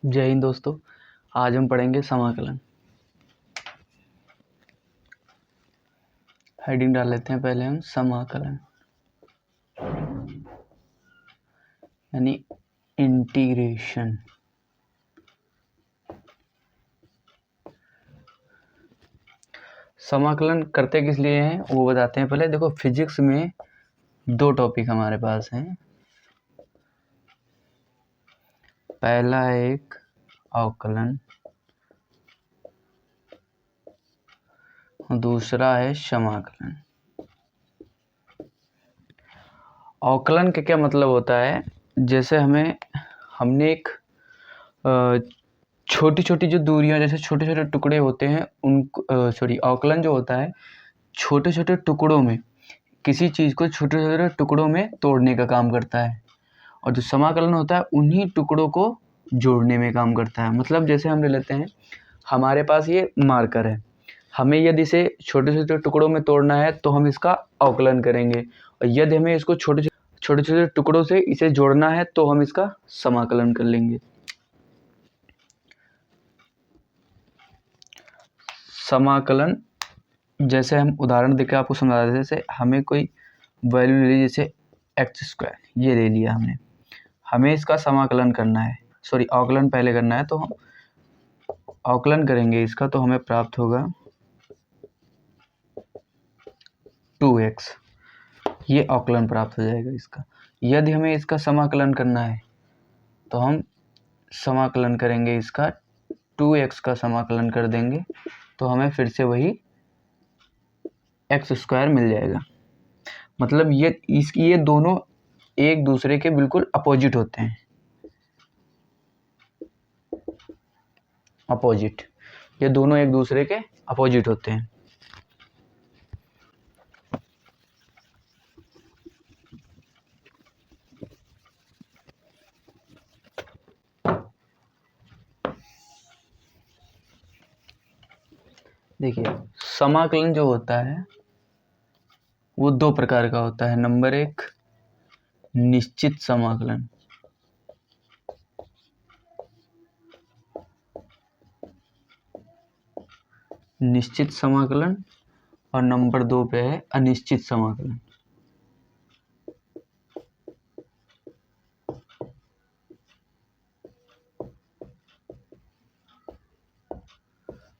जय हिंद दोस्तों। आज हम पढ़ेंगे समाकलन। हेडिंग डाल लेते हैं पहले हम समाकलन यानी इंटीग्रेशन। समाकलन करते किस लिए हैं वो बताते हैं। पहले देखो, फिजिक्स में दो टॉपिक हमारे पास हैं। पहला है एक अवकलन, दूसरा है समाकलन। अवकलन का क्या मतलब होता है, जैसे हमने एक छोटी छोटी जो दूरियां, जैसे छोटे छोटे टुकड़े होते हैं उनको अवकलन जो होता है छोटे छोटे टुकड़ों में, किसी चीज़ को छोटे छोटे टुकड़ों में तोड़ने का काम करता है। और जो समाकलन होता है उन्हीं टुकड़ों को जोड़ने में काम करता है। मतलब जैसे हम ले लेते हैं, हमारे पास ये मार्कर है, हमें यदि इसे छोटे छोटे टुकड़ों में तोड़ना है तो हम इसका अवकलन करेंगे, और यदि हमें इसको छोटे छोटे टुकड़ों से इसे जोड़ना है तो हम इसका समाकलन कर लेंगे। समाकलन जैसे हम उदाहरण देकर आपको समझा देते हैं। जैसे हमें कोई वैल्यू ले ली, जैसे x² ये ले लिया हमने, हमें इसका समाकलन करना है, अवकलन पहले करना है। तो हम अवकलन करेंगे इसका, तो हमें प्राप्त होगा 2x, ये अवकलन प्राप्त हो जाएगा इसका। यदि हमें इसका समाकलन करना है तो हम समाकलन करेंगे इसका, 2x का समाकलन कर देंगे तो हमें फिर से वही x² मिल जाएगा। मतलब ये दोनों एक दूसरे के बिल्कुल अपोजिट होते हैं। ये दोनों एक दूसरे के अपोजिट होते हैं। देखिए, समाकलन जो होता है वो दो प्रकार का होता है। नंबर एक, निश्चित समाकलन। निश्चित समाकलन, और नंबर 2 पे है अनिश्चित समाकलन।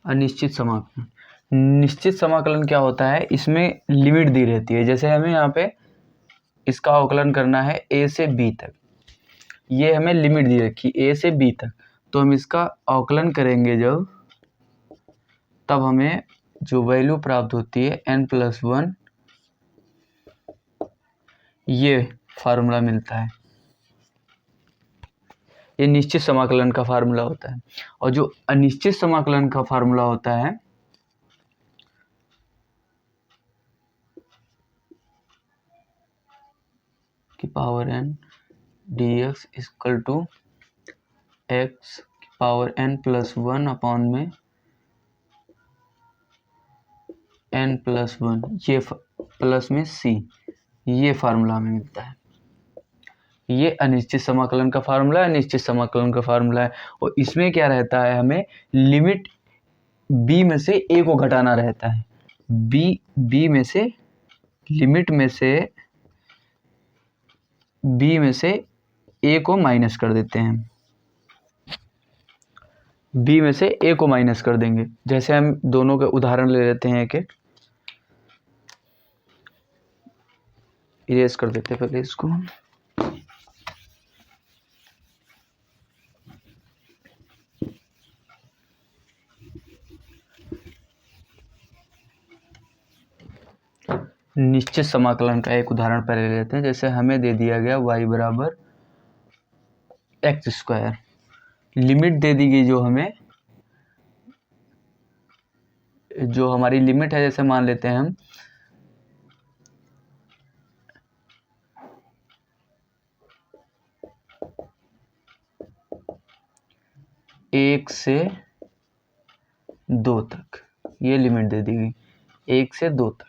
अनिश्चित समाकलन, निश्चित समाकलन क्या होता है, इसमें लिमिट दी रहती है। जैसे हमें यहाँ पे इसका अवकलन करना है a से b तक, ये हमें लिमिट दी रखी a से b तक। तो हम इसका अवकलन करेंगे जब, तब हमें जो वैल्यू प्राप्त होती है n+1, ये फार्मूला मिलता है। ये निश्चित समाकलन का फार्मूला होता है। और जो अनिश्चित समाकलन का फार्मूला होता है, की power n dx equal to x की पावर n+1 अपॉन में n+1, ये प्लस में c, ये फार्मूला हमें मिलता है। ये अनिश्चित समाकलन का फार्मूला है, निश्चित समाकलन का फार्मूला है। और इसमें क्या रहता है, हमें लिमिट b में से a को घटाना रहता है। b में से, लिमिट में से b में से a को माइनस कर देते हैं। b में से a को माइनस कर देंगे। जैसे हम दोनों के उदाहरण ले लेते हैं, एक एक इरेज कर देते हैं पहले इसको। निश्चित समाकलन का एक उदाहरण पहले ले लेते हैं। जैसे हमें दे दिया गया y बराबर x², लिमिट दे दी गई जो हमारी लिमिट है। जैसे मान लेते हैं हम एक से 2 तक, ये लिमिट दे दी गई 1 से 2 तक,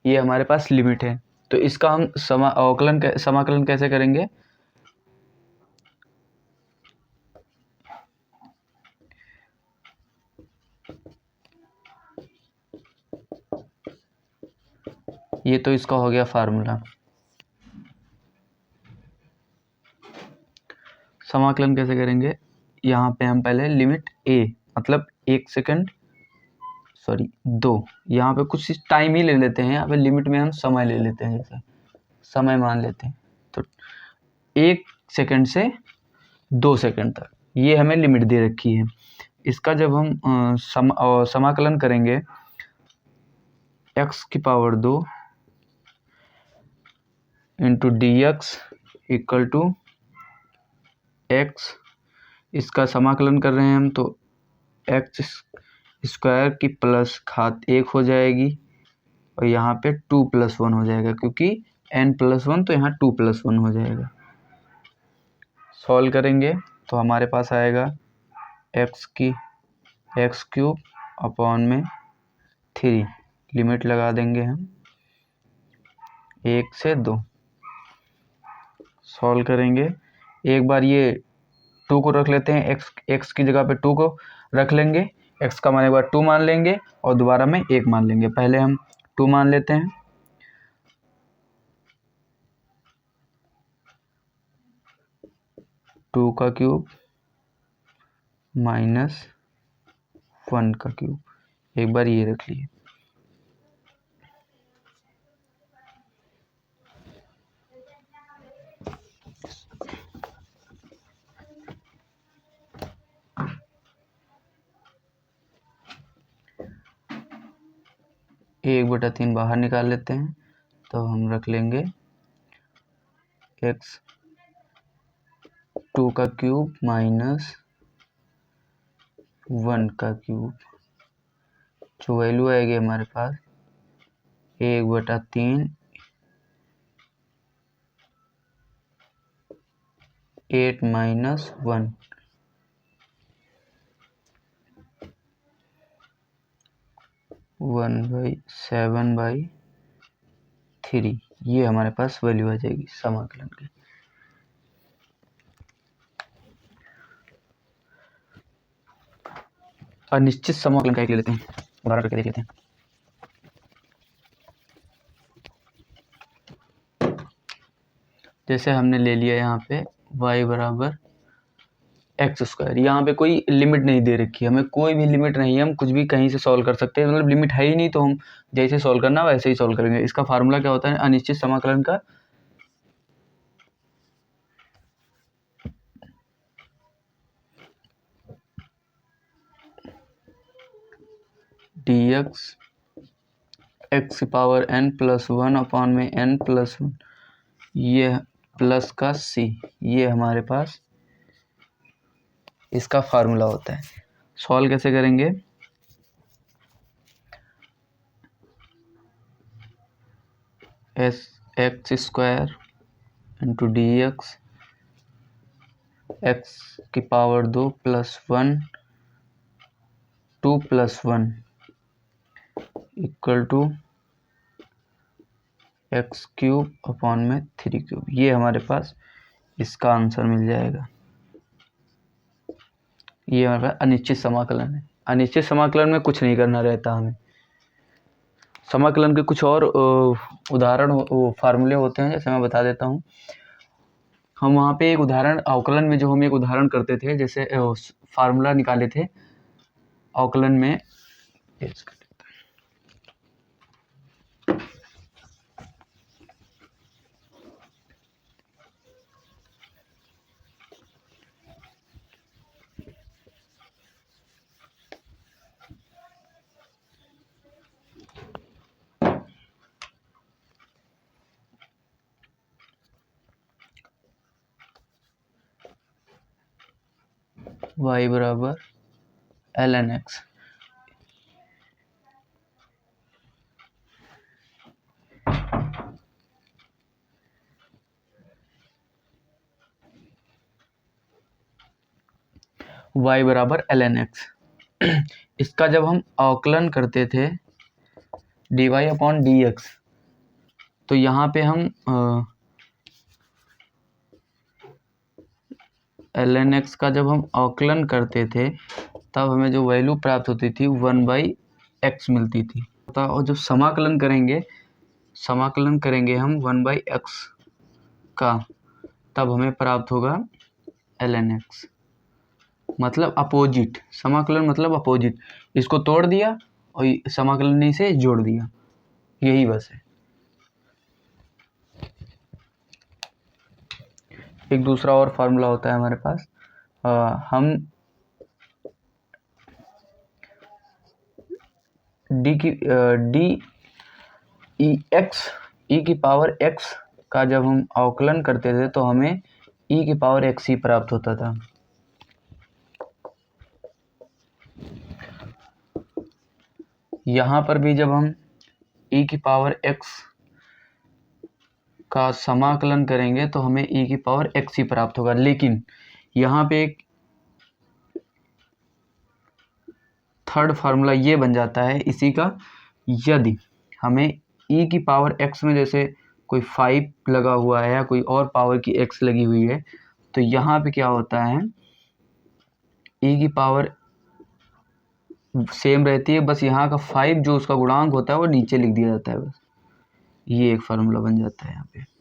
ये हमारे पास लिमिट है। तो इसका हम समाकलन कैसे करेंगे, ये तो इसका हो गया फार्मूला। समाकलन कैसे करेंगे, यहाँ पे हम पहले लिमिट a मतलब 1 सेकंड सॉरी 2, यहाँ पे कुछ टाइम ही ले लेते हैं, यहाँ पे लिमिट में हम समय ले लेते हैं, जैसे समय मान लेते हैं, तो 1 सेकंड से 2 सेकंड तक ये हमें लिमिट दे रखी है। इसका जब हम समाकलन करेंगे x की power 2 into dx equal to x, इसका समाकलन कर रहे हैं हम, तो x स्क्वायर की प्लस घात 1 हो जाएगी और यहाँ पे 2 + 1 हो जाएगा, क्योंकि n+1 तो यहाँ 2 + 1 हो जाएगा। सॉल्व करेंगे तो हमारे पास आएगा x³ अपॉन में 3, लिमिट लगा देंगे हम 1 से 2। सॉल्व करेंगे, एक बार ये 2 को रख लेते हैं, x की जगह पे 2 को रख लेंगे, x का मान एक बार 2 मान लेंगे और दोबारा में 1 मान लेंगे। पहले हम 2 मान लेते हैं, टू का क्यूब माइनस 1 का क्यूब, एक बार ये रख लिए। एक बटा 3 बाहर निकाल लेते हैं, तो हम रख लेंगे x 2 का क्यूब माइनस 1 का क्यूब, जो वैल्यू आएगी हमारे पास 1/3 8 - 1 1/7/3, ये हमारे पास वैल्यू आ जाएगी समाकलन की। अनिश्चित समाकलन का एक ले लेते हैं, उदाहरण करके देख लेते हैं। जैसे हमने ले लिया यहाँ पे y बराबर x², यहाँ पे कोई लिमिट नहीं दे रखी है, हमें कोई भी लिमिट नहीं है, हम कुछ भी कहीं से सॉल्व कर सकते हैं, मतलब लिमिट है ही नहीं, तो हम जैसे सॉल्व करना वैसे ही सॉल्व करेंगे। इसका फार्मूला क्या होता है अनिश्चित समाकलन का, dx x की पावर n+1 अपॉन में n+1, ये प्लस का c, ये हमारे पास इसका फार्मूला होता है। सॉल्व कैसे करेंगे, x² इंटू dx x की power 2 + 1 2 + 1 equal to x³ upon में 3³, ये हमारे पास इसका आंसर मिल जाएगा। ये हमारे पास अनिश्चित समाकलन है। अनिश्चित समाकलन में कुछ नहीं करना रहता हमें, समाकलन के कुछ और उदाहरण फार्मूले होते हैं, जैसे मैं बता देता हूँ। हम वहाँ पे एक उदाहरण अवकलन में जो हम एक उदाहरण करते थे, जैसे फार्मूला निकाले थे अवकलन में, y बराबर ln x, y बराबर ln x। इसका जब हम अवकलन करते थे dy अपॉन dx, तो यहाँ पे हम ln x का जब हम अवकलन करते थे तब हमें जो वैल्यू प्राप्त होती थी 1/x मिलती थी। और जब समाकलन करेंगे समाकलन करेंगे हम 1/x का, तब हमें प्राप्त होगा ln x। मतलब अपोजिट, समाकलन मतलब अपोजिट, इसको तोड़ दिया और समाकलन से जोड़ दिया, यही बस है। एक दूसरा और फार्मूला होता है हमारे पास, हम e की पावर x का जब हम अवकलन करते थे तो हमें e की पावर x ही प्राप्त होता था। यहाँ पर भी जब हम e की पावर x का समाकलन करेंगे तो हमें e की पावर x ही प्राप्त होगा, लेकिन यहाँ पे एक थर्ड फार्मूला ये बन जाता है इसी का, यदि हमें e की पावर x में जैसे कोई 5 लगा हुआ है या कोई और पावर की x लगी हुई है, तो यहाँ पे क्या होता है, e की पावर सेम रहती है, बस यहाँ का 5 जो उसका गुणांक होता है वो नीचे लिख दिया जाता है, बस ये एक फार्मूला बन जाता है यहाँ पे।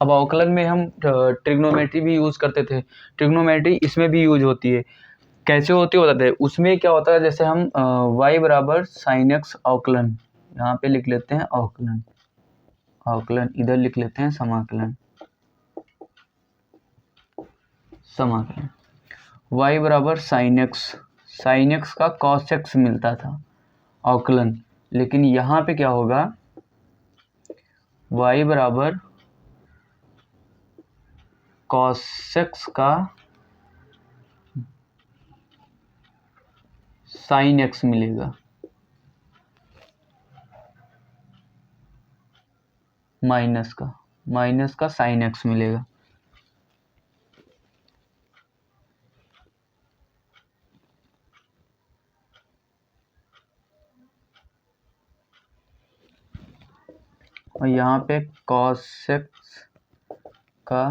अब अवकलन में हम ट्रिग्नोमेट्री भी यूज़ करते थे, ट्रिग्नोमेट्री इसमें भी यूज होती है। कैसे होती है बताते हैं। उसमें क्या होता है, जैसे हम y बराबर साइन एक्स अवकलन, यहाँ पे लिख लेते हैं अवकलन, अवकलन इधर लिख लेते हैं समाकलन, समाकलन y बराबर साइन एक्स का कॉस एक्स मिलता था अवकलन, लेकिन यहाँ पे क्या होगा, y बराबर कॉस एक्स का साइन एक्स मिलेगा, माइनस का साइन एक्स मिलेगा। और यहाँ पे कॉस एक्स का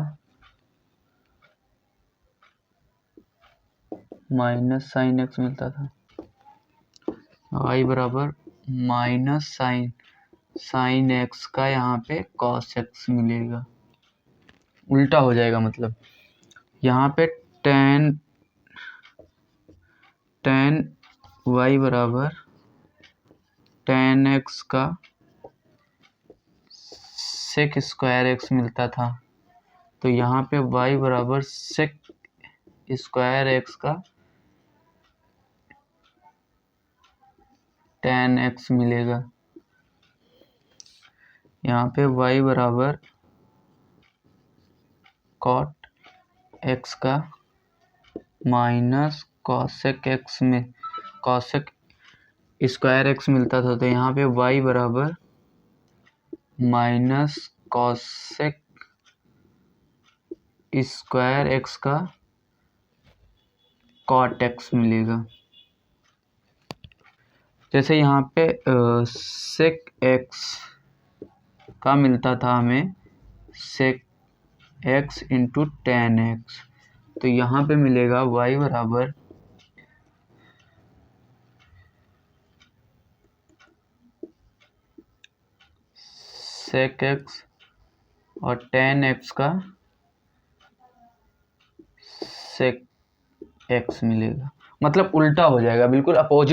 माइनस साइन एक्स मिलता था, y बराबर माइनस साइन एक्स का यहाँ पे कॉस एक्स मिलेगा, उल्टा हो जाएगा। मतलब यहाँ पे टेन y बराबर टेन एक्स का सेक स्क्वायर एक्स मिलता था, तो यहाँ पे y बराबर सेक स्क्वायर एक्स का टेन एक्स मिलेगा। यहाँ पे y बराबर कॉट एक्स का माइनस कॉसेक एक्स में कॉसेक स्क्वायर एक्स मिलता था, तो यहाँ पे y बराबर माइनस कॉसेक स्क्वायर एक्स का कॉट एक्स मिलेगा। जैसे यहाँ पे सेक एक्स का मिलता था हमें sec x into tan x, तो यहाँ पे मिलेगा y बराबर सेक एक्स और टेन एक्स का सेक एक्स मिलेगा। मतलब उल्टा हो जाएगा, बिल्कुल अपोजिट